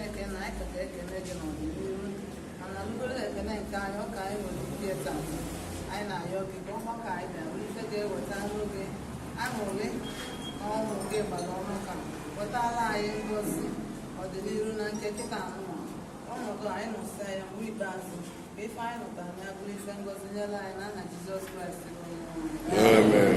ekene anyị ka ekene gị n'ọdịnihu mana mkpụrụ ekene nke anyị ọka anyị nwere ike taa anyị na-ayọ gị ka ọgbakọ anyị bịara ife ga-eweta n'oge aṅụrị na ọnwụ gị gbara ọnụ ka wetara anyị ngozi ọdịnihu na nke kịta anụmanụ ọnọdụ anyị nụsa ya mgbe ikpeazụ ka ife anyị nụtara na ya bụrụ ife ngozi nyere anyị n'aha Jizọs Kraịst bụ onye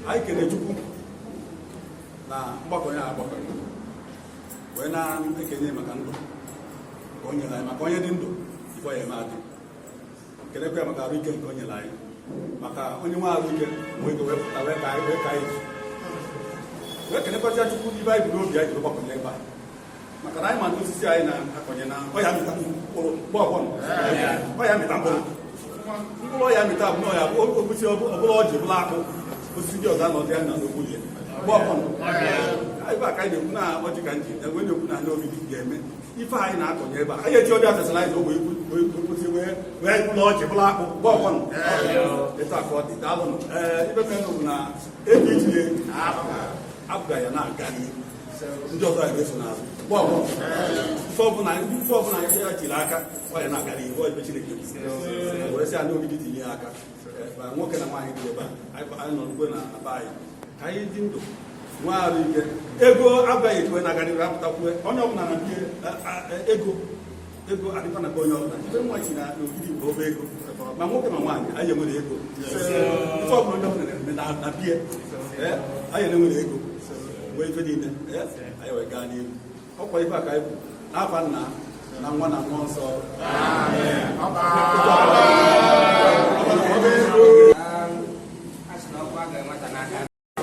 anyị kene Chukwu na mgbakọ ya agbakọ wee na-ekenye maka ndụ ka o nyere anyị maka onye dị ndụ ife ya eme adị kenekwa ya maka arụ ike nke o nyere anyị maka onye nwe arụ ike wee ego wepụta wee ka anyị wee kenekwasịa Chukwu ibe anyị bụ n'obi anyị jiri gbakọnye ebe a maka na anyị ma ndị osisi anyị na-akọnye na ọya mịta mkpụrụ mgbe ọbụla ọya mịta mkpụrụ ọya mịta bụ na ọya okwusi ọbụla ọjị bụla akpụ osisi ndị ọzọ anọdụ ya na n'okwu ya mgbe ọbụla ebe a ka anyị na-ekwu na ọjị ka nji wee na-ekwu na ndị Ogidi ga-eme ife anyị na-akọnye ebe a anyị eji ọdị asesalaịz ogbe ekwusi wee bụla ọjị bụla akpụ mgbe ọbụla etu a ka ọ dị daalụnụ ibe mere bụ na eji itinye apụga ya na-aga n'ihu ndị ọzọ anyị ga-eso n'azụ ife ọbụla anyị ya jiri aka ọ ya na-aga n'ihu ebe Chineke were sị ndị Ogidi tinye aka nwoke na nwaanyị dị ebe a anyị nọ n'ugbo na be anyị ka anyị dị ndụ nwa arụ ike ego abaghị ekwe na agarịrị apụtakwue onye ọbụla na bie ego adịkwa na be onye ọbụla ibe nwa si na Ogidi bụ obe ego ma nwoke ma nwaanyị anyị enwere ego ife ọbụla onye ọbụla na-eme na bie anyị na-enwere ego mgbe ife niile anyị wee gaa n'ihu ọkwa ife a ka anyị bụ n'afa Nna na Nwa na Mmụọ Nsọ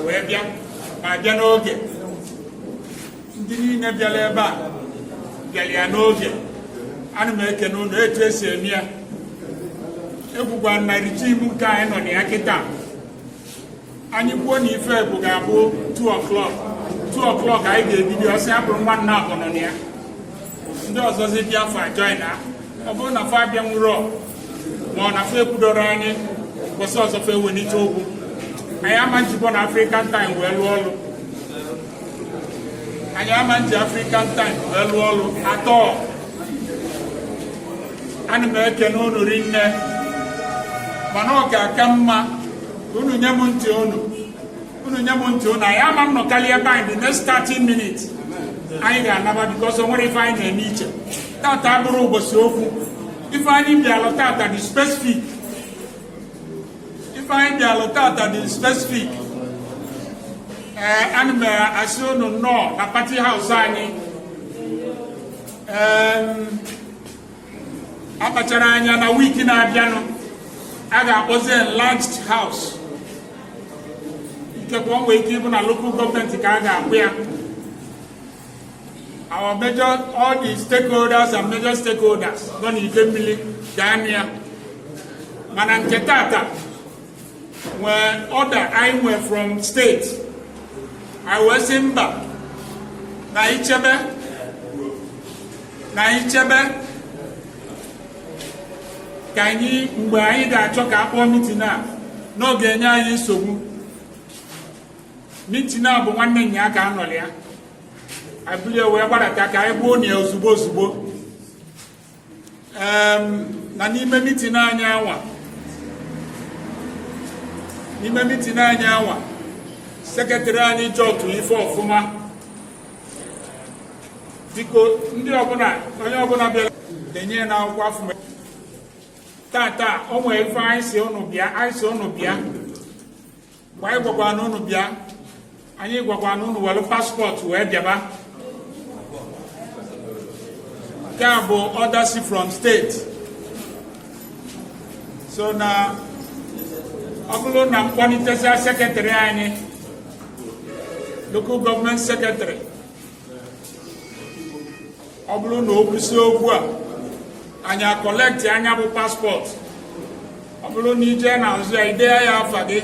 wee bịa ma bịa n'oge ndị niile bịara ebe a bịara ya n'oge ana m ekene ụnụ etu esi eme ya ekwukwa na rijim nke anyị nọ na ya kịta anyị kwuo na ife bụ ga-abụ 2 o'clock anyị ga-ebido ọsị abụrụ nwanne abụ nọ na ya ndị ọzọzi bịa fa join na ọ bụrụ na fa bịa nwụrụ ma ọ na fa ekwudoro anyị kwụsị ọzọ fa ewelite okwu anyị ama njikọ na African time wee lụọ ọrụ anyị ama nji African time wee lụọ ọrụ atọ ana m ekene unu rinne mana ọ ga-aka mma unu nye m ntị unu anyị ama m nọkarị ebe anyị the next 30 minutes anyị ga-anaba because o nwere ife anyị na-eme iche tata abụrụ ụbọchị okwu ife anyị bịalụ tata dị specific ana m asị unu nnọọ na party house anyị akpachara anya na wiki na-abịanụ a ga-akpọzi enlarged house ikekwe ọ nwee ike ịbụ na local gọọmenti ka a ga-akpụ ya our all the stakeholders and major stakeholders nọ na Idemili ga-anụ ya mana nke tata nwee order anyị nwee from state anyị wee sị mba na ichebe ka anyị mgbe anyị ga-achọ ka akpọọ mitin a n'oge enye anyị nsogbu. Mitin a bụ nwanne nya ka anọrọ ya abụlie wee gbadata ka anyị gbuo na ya ozugbo na n'ime mitin anyị anwa sekretari anyị jọtụ ife ọfụma biko ndị ọbụla onye ọbụla bịara denye na akwụkwọ afọ tata o nwere ife anyị si unu bịa mgbe anyị gwakwa na unu bịa anyị gwakwa na unu were paspọtụ wee bịaba. Nke a bụ order from state. So na ọ bụrụ na mkpọlitesa sekretari anyị local government secretary ọ bụrụ na o kwụsị okwu a anyị akọlekti anya bụ paspọtụ. Ọ bụrụ na ije na azụ ya ide ya afa gị.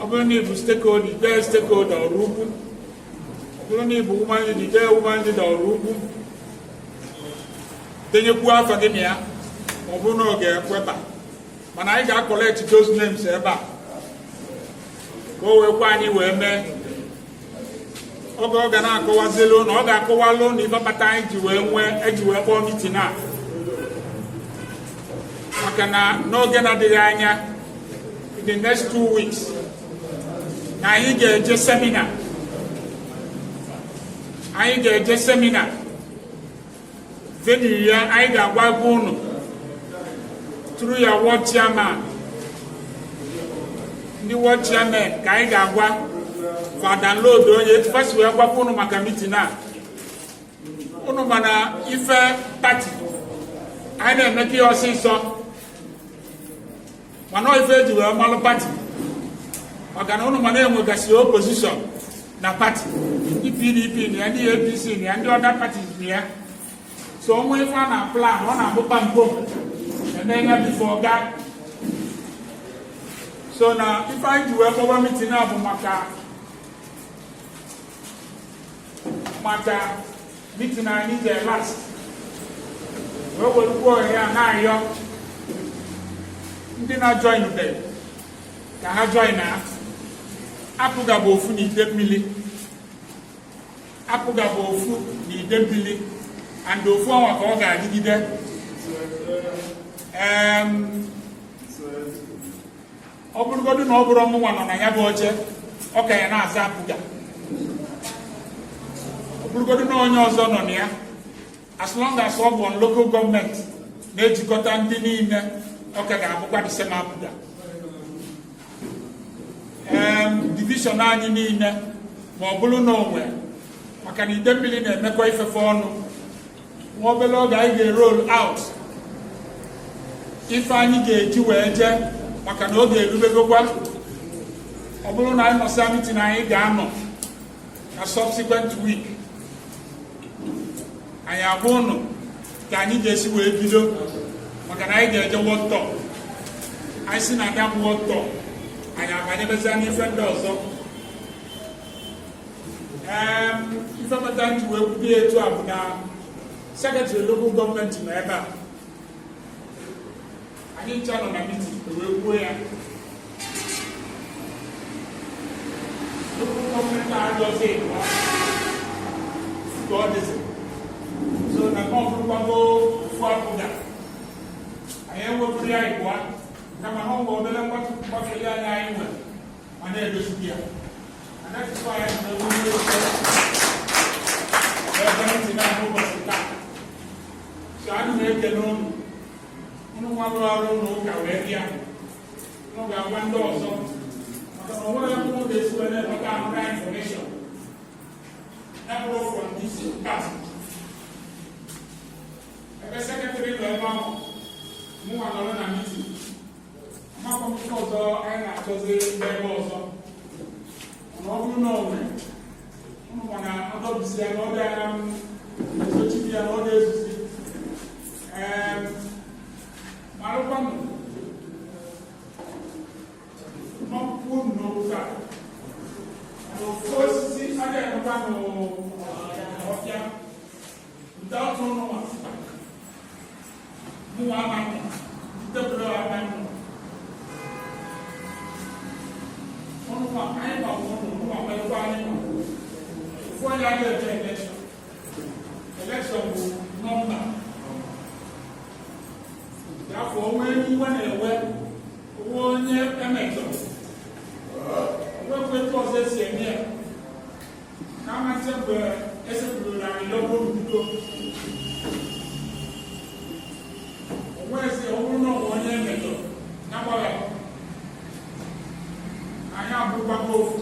Ọ bụrụ na ịbụ stakeholder ide stakeholder ọrụ ugwu. Ọ bụrụ na ịbụ woman leader ide woman leader ọrụ ugwu. Denyekwu afa gị na ya ọ bụrụ na oge ekweba mana anyị ga-akọlekti those names ebe a ka o wekwa anyị wee mee oge ọ ga na-akọwazelu na ọ ga-akọwalụ na ife kpata anyị eji wee kpọọ mitin a maka na n'oge na-adịghị anya in the next 2 weeks na anyị ga-eje semina venue ya anyị ga-agwa ebe unu through ya ward chairman ndị ward chairman ka anyị ga-agwa for download onye first wee gwapụ unu maka mitin a. Unu mana ife pati anyị na-eme ka ya ọsịsọ mana ife eji wee malụ pati maka na unu mana enwegasị opposition na pati ndị PDP na ya ndị APC na ya ndị other parties na ya. So onwe ife a na plan ọ na-abụkwa mpom eme ya before God. So na ife anyị ji wee kpọwa mitin a bụ maka mitin anyị je last wee werukwa ohere a na-ayọ ndị na-join be ka ha join na APGA bụ ofu na Idemili and ofu ọnwa ka ọ ga-adịgide. Ọ bụrụgodu na ọ bụrụ ọmụnwa nọ na ya bụ oche ọ ka ya na-aza APGA. Ọ bụrụgodu na onye ọzọ nọ na ya as long as ọ bụ local gọọmenti na-ejikọta ndị niile ọ ka ga-abụkwa the same APGA. Division anyị niile ma ọ bụrụ na onwe maka na Idemili na-emekọ ifefe ọnụ nwa obere oge anyị ga-roll out ife anyị ga-eji wee jee maka na oge erubegokwa. Ọ bụrụ na anyị nọsa mitin anyị ga-anọ na subsequent week anyị agwa ụnụ ka anyị ga-esi wee bido maka na anyị ga-eje world tour. Anyị si na ya bụ world tour anyị abanyebezi n'ife ndị ọzọ. Ife meta nji wee kwubi etu a bụ na sekretari local gọọmenti nọ ebe a anyị ncha nọ na mitin wee kwuo ya. Local gọọmenti ajọzi ka ọ dịzi so na kọmfụrụkwago ofu APGA anyị ewepụrụ ya ịbụa kama na ọ bụ obere mgbafeli anya anyị nwere ma na-edozibi ya. And that is why I'm going to so I'm going to know one hour no ga one door so I want to know this when I have information. I go from this past. The secretary level move along a meeting. I'm not going to go and just level also. No, no, other see another society and others Malcolm not good no that. without no one. Muhammad, the Brahman. One of my election number. Therefore, when you want to wear one year amateur, what was this year? How much of the local where's the owner one year amateur? Number I have both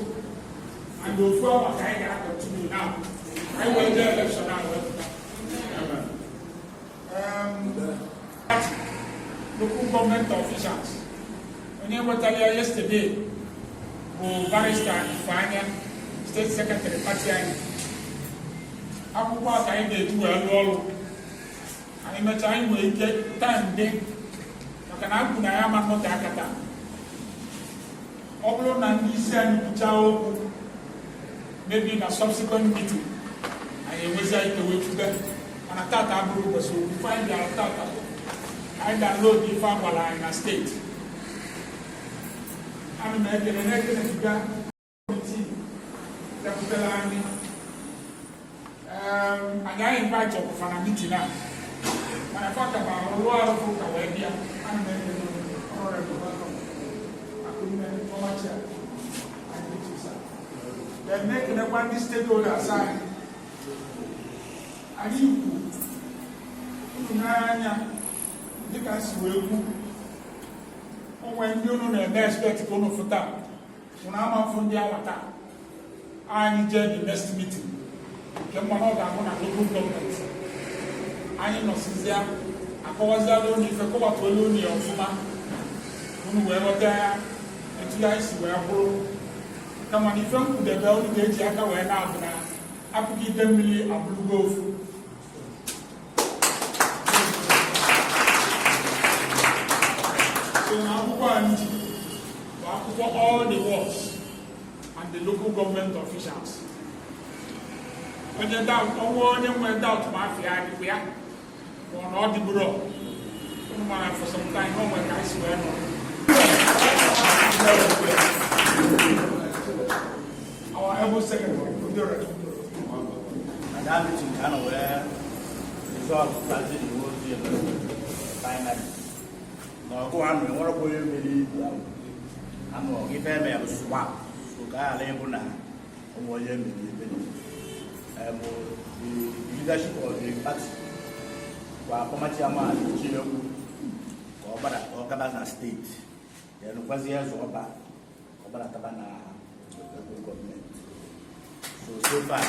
and go for what I got to do now. I will get election now. Local government officials. When you were telling yesterday, who barrister Igboanua, State Secretary Party, I what I did to a law. I'm a time we get time day. I can have I am not Akata. Oblo Nandi send Chao maybe in a subsequent meeting. I was like the way to them. And I thought I was so we find the attack. I download the formula in a state. I'm making an excellent committee. And I invite you for a meeting now. When I talk about a lot of folk away here, I'm making they're making a one stakeholder sign. And you can see when you know the next spectacle of that. When I'm from the avatar, I need the next meeting. The one of them on a local government. I know Cynthia, I was that only if I go to Luni or Fuma, who were there, and you guys were broke. Come on, if you put the bell, the Jacka went out now. APGA Idemili a blue golf. So now, for all the wards and the local government officials. When you doubt, one went out to Mafia, we are on all the bureau. For some time, no one can swear. Our able secretary, Madam, you can aware result started in what you finally. Now, go on, we want to go in really. I'm going to give them a swap. So, I label now. The leadership of the party, while former chairman, Oba State, then Ezeoba, Oba Tabana local government. So far,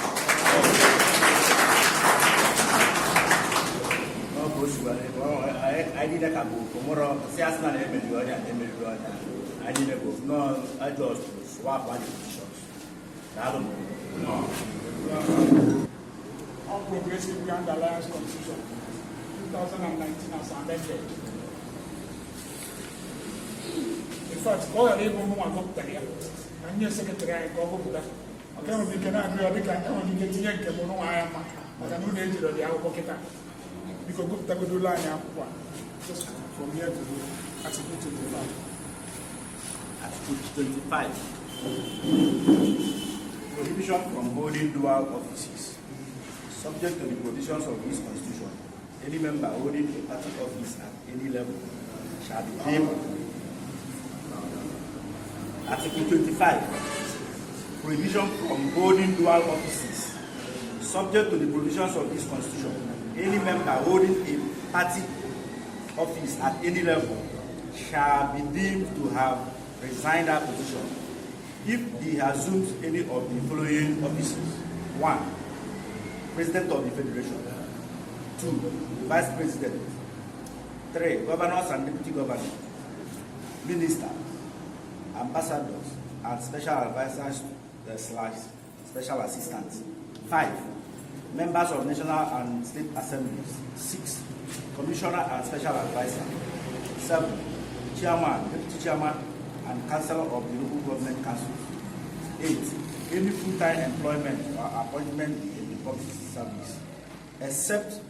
I did a couple tomorrow. Siasna I did a book. No, I just swap one shots. I don't know. On Progressive Grand Alliance Constitution 2019 as amended. In fact, all the people who are not there, and your secretary, I go over that. I can't be can agree or can only get young people. No, I am. I can do the age of the hour pocket. Because good to do line up just from here to Article 25. Article 25. Prohibition from holding dual offices. Subject to the provisions of this Constitution, any member holding a party office at any level shall be deemed. Article 25. Prohibition from holding dual offices. Subject to the provisions of this Constitution, any member holding a party office at any level shall be deemed to have resigned that position if he assumes any of the following offices. 1. President of the Federation. 2. Vice President. 3. Governors and Deputy Governors. Ministers, Ambassadors, and Special Advisors / Special Assistants. 5. Members of National and State Assemblies. 6. Commissioner and Special Advisor. 7. Chairman, Deputy Chairman, and Councillor of the Local Government Council. 8. any full-time employment or appointment in the public service, except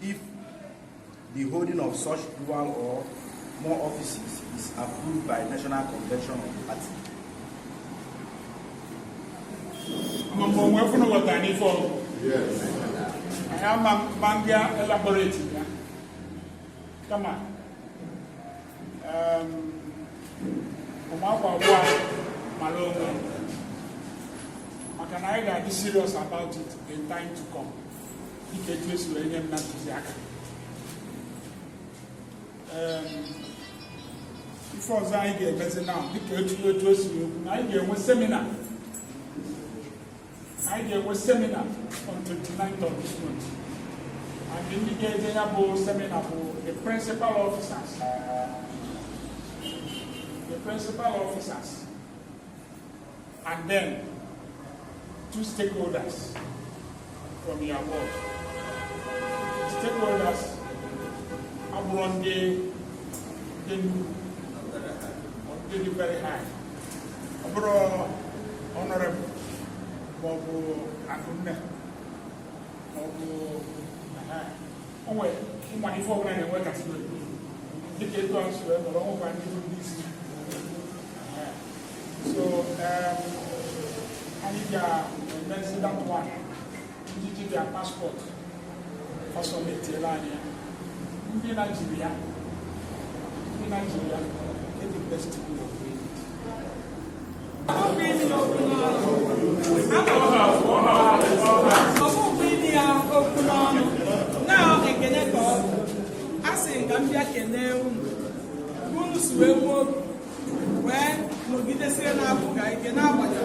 if the holding of such dual or more offices is approved by National Convention of the Party. Yes. I am Mangia elaborating. Come on. Can I be serious about it in time to come? Before I get better now, I get one seminar. I get one seminar on 29th of this month. I'm indicating about seminar for the principal officers. The principal officers. And then 2 stakeholders from your board. Stakeholders are on the very high. Honorable Bobo Akune. Money for when I work at it. So, I need that one. You give their passport for some Italian. In Nigeria, get the best to do. Now, I can go. I think I'm back in there. When Ogidi say na APGA ike na agbaja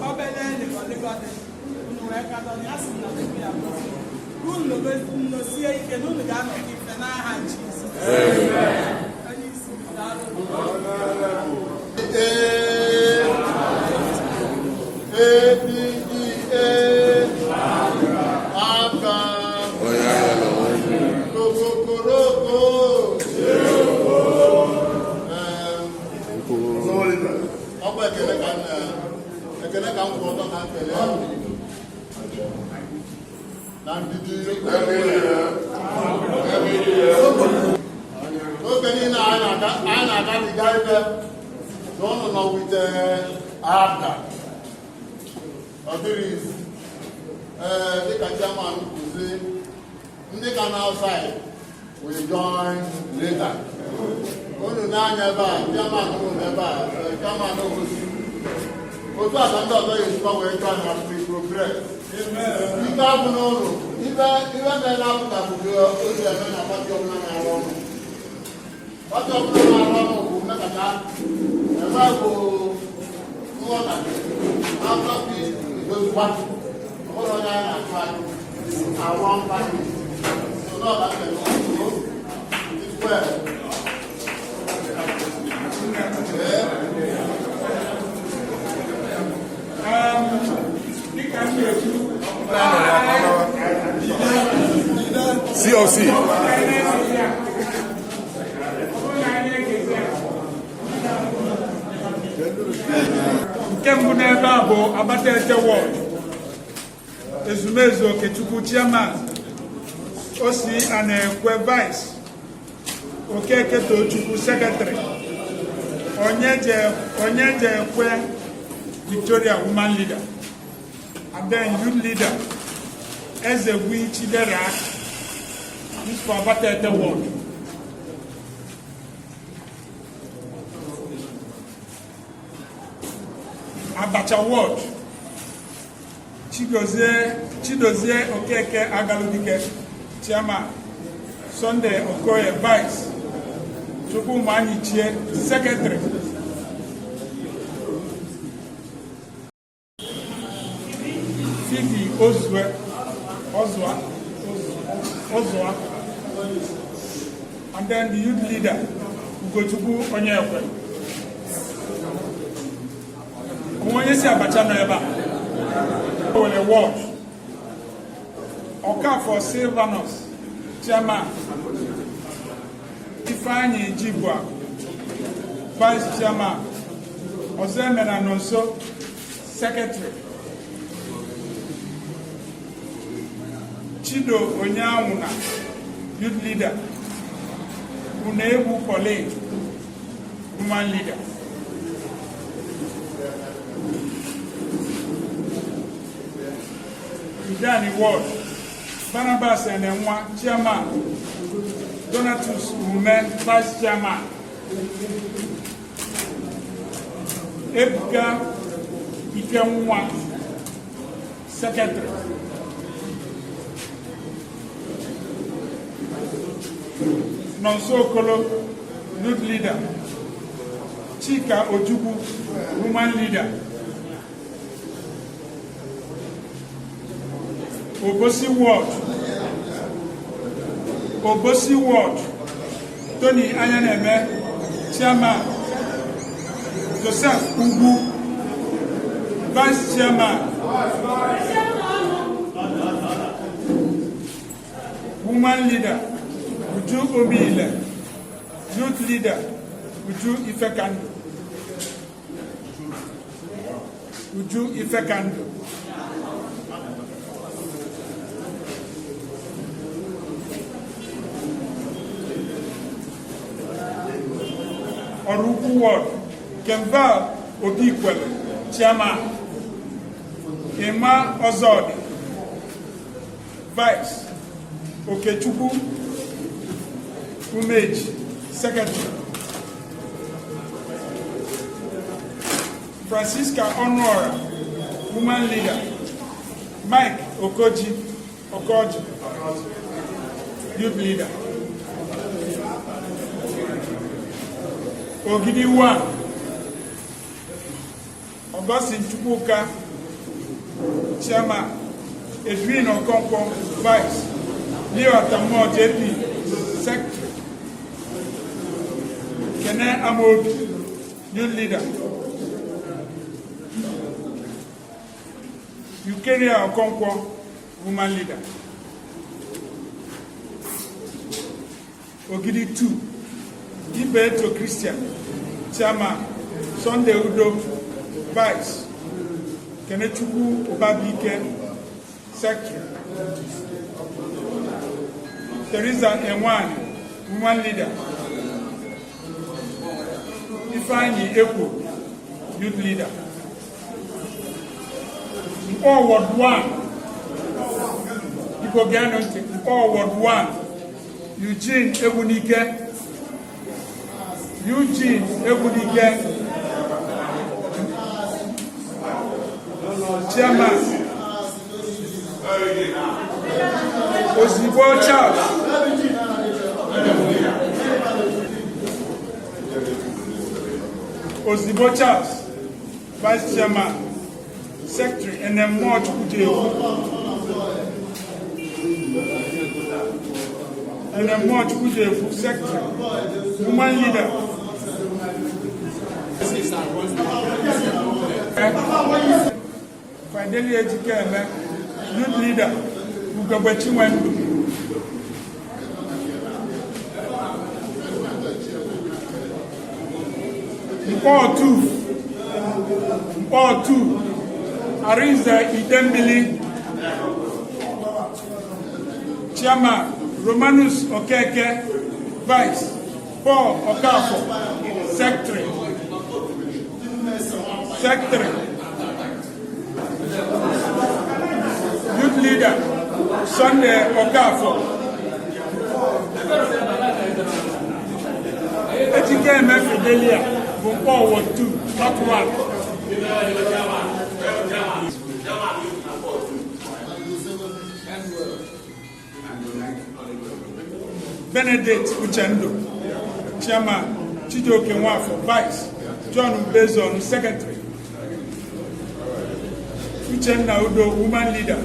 obele ni ko le gode unu we ka do ya sin na be ya unu no sie ike no ga no ki fe na ha Jesus amen ani si outside will join later. Onu n'anya ebe a, chairman ụlọ ebe a, chairman obosi. Otu aka ndị ọzọ ga-esikwa wee chọọ na progress. Ibe abụ n'ụlọ, ibe mere na-apụta bụ otu eme na pati ọbụla na-arụ ọrụ. Pati ọbụla na-arụ ọrụ bụ mmekọta ebe bụ nghọta afọ idozikwa ụlọ onye anyị na-achụ achụ arụ mkpali. So not that can also it's well. COC. Kembu n'ebe bụ Abatete Ward. Ezeoba Okechukwu Chairman. Osi Anekwe Vice. Okechukwu Secretary. Onyeje Ekwe Victoria Woman Leader. And then Youth Leader. Ezeoba Chidera. This for Abatete Ward. Abacha Ward. Chidozie Okeke Agaludike, Chairman. Sunday Okoye, Vice. Chukwu Manichie, Secretary. Fifi Ozwa. And then the youth leader, Ugochukwu Onyekwe. Mwanyesi Abacha no eba. On a watch. Oka for Silvanus, Chairman. Ifeanyi Jibwa, Vice Chairman. Ozemena Nonso, Secretary. Chido Onyanwuna, youth leader. Unebu Pauline, woman leader. Idani Ward, Barnabas and Enwa, chairman. Donatus Women, vice chairman. APGA Idemili, secretary. Nonso Kolo, youth leader. Chika Ojukwu, woman leader. Obosi Ward, Tony Ayaneme, chairman. Joseph Ugu, vice chairman. Woman leader, Uju Obiile. Youth leader, Uju Ifekando. Oruku Ward, Kemval Odikwele, chairman. Emma Ozodi, vice. Okechukwu Amobi, secretary. Francisca Honora, woman leader. Mike Okoji, youth leader. Ogidi 1, Augustine Chukwuka, chairman. Edwin Okonkwo, vice. Leo Atamo JP, secretary. Kene Amobi, youth leader. Eukeria Okonkwo, woman leader. Ogidi 2, Ibeto Christian, chairman. Sunday Udo, vice. Kenechukwu Oba Ego, secretary. Teresa Nwanne, woman leader. Ifeanyi Ekwo, youth leader. All Ward 1, All Ward 1, Eugene Ebunike, chairman. Ozibo Charles, vice chairman, secretary, and then more Chukujefu, secretary, woman leader. Fidelia Ejikeme, youth leader. Ugabwechiwendu. Mpor 2, Arinze Idemili, chairman. Romanus Okeke, vice. Paul Okafo, secretary. Youth leader, Sunday Okafo. APGA Fidelia, Mpor Ward 2, not 1. Benedict Uchendo, chairman. Chijoke Nwafo, vice. John Ubezon, secretary. Uchenna Udo, woman leader.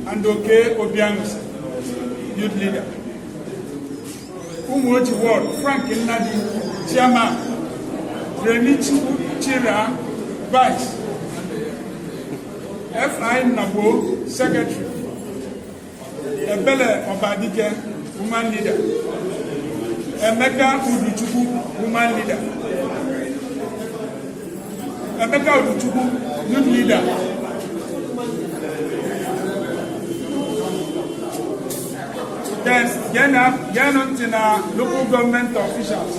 And Oke Obiangusi, youth leader. Umuoji Ward, Frank Nnadi, chairman. Renichu Chira, vice. F.I. Nabo, secretary. Ebele Obadike, woman leader. Emeka Uduchukwu, woman leader. Emeka Uduchukwu, youth leader. Then, get on to local government officials.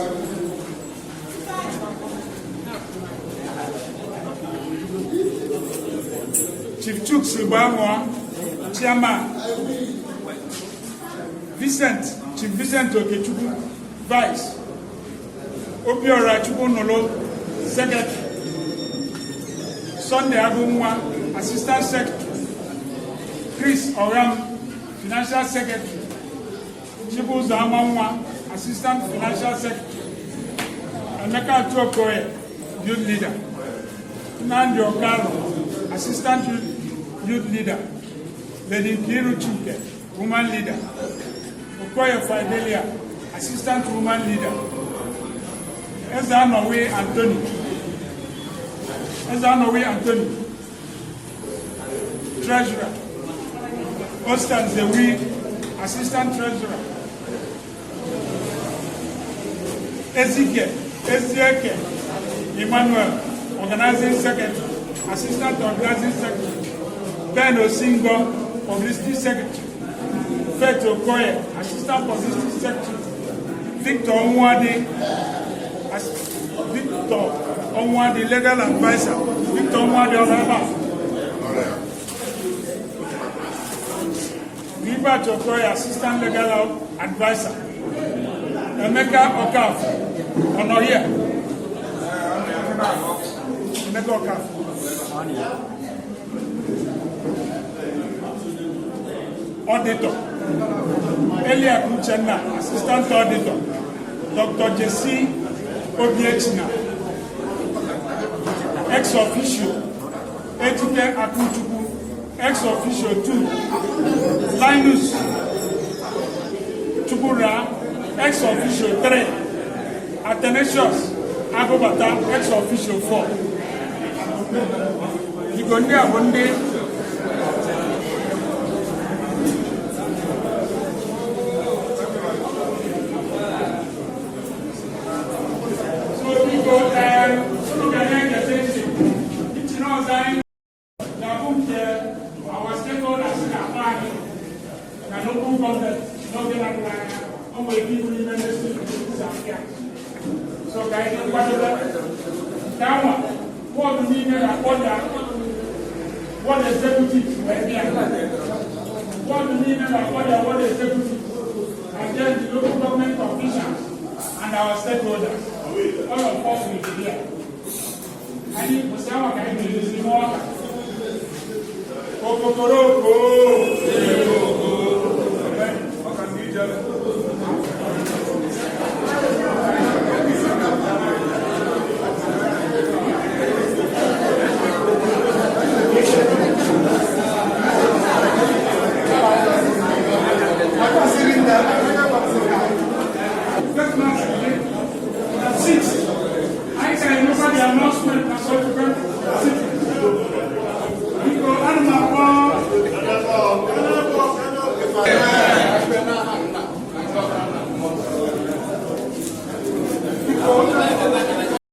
Chief Chuks Igboanua, Chairman. Chief Okechukwu, Vice. Oba Ego, Secretary. Sunday Agumwa, Assistant Secretary. Chris Oram, Financial Secretary. Chibu Zamanwa, Assistant Financial Secretary. Emeka Tuokoye, Youth Leader. Dorkart, Assistant Youth Leader. Lady Kiru Chuke, Woman Leader. Okoye Fidelia, Assistant Woman Leader. Ezeoba Anthony, Treasurer. Austin Zewi, Assistant Treasurer. Ezeoba Emmanuel, Organizing Secretary, Assistant Organizing Secretary. Ben Osingo, Publicity Secretary. Faith Okoye, Assistant Publicity Secretary. Victor Onwadi, Legal Advisor. Victor Onwadi, Gilbert Okoye, Assistant Legal Advisor. Emeka Okafor, Honoria. Emeka Okafor. Auditor. Elia Kuchena, Assistant Auditor. Dr. Jesse Obiechina. Ex officio. Ejike Akuchukwu. Ex officio 2. Linus Chukura. Ex officio 3. Athanasius Agobata. Ex officio 4. Igonde Abonde. Our stakeholders in our party, and local government, not the people in the so, guys, what do we need what executive, what do we need what executive, and then the local government officials and our stakeholders, all of us will be there. I need to say, what I need to more. Okokoroko.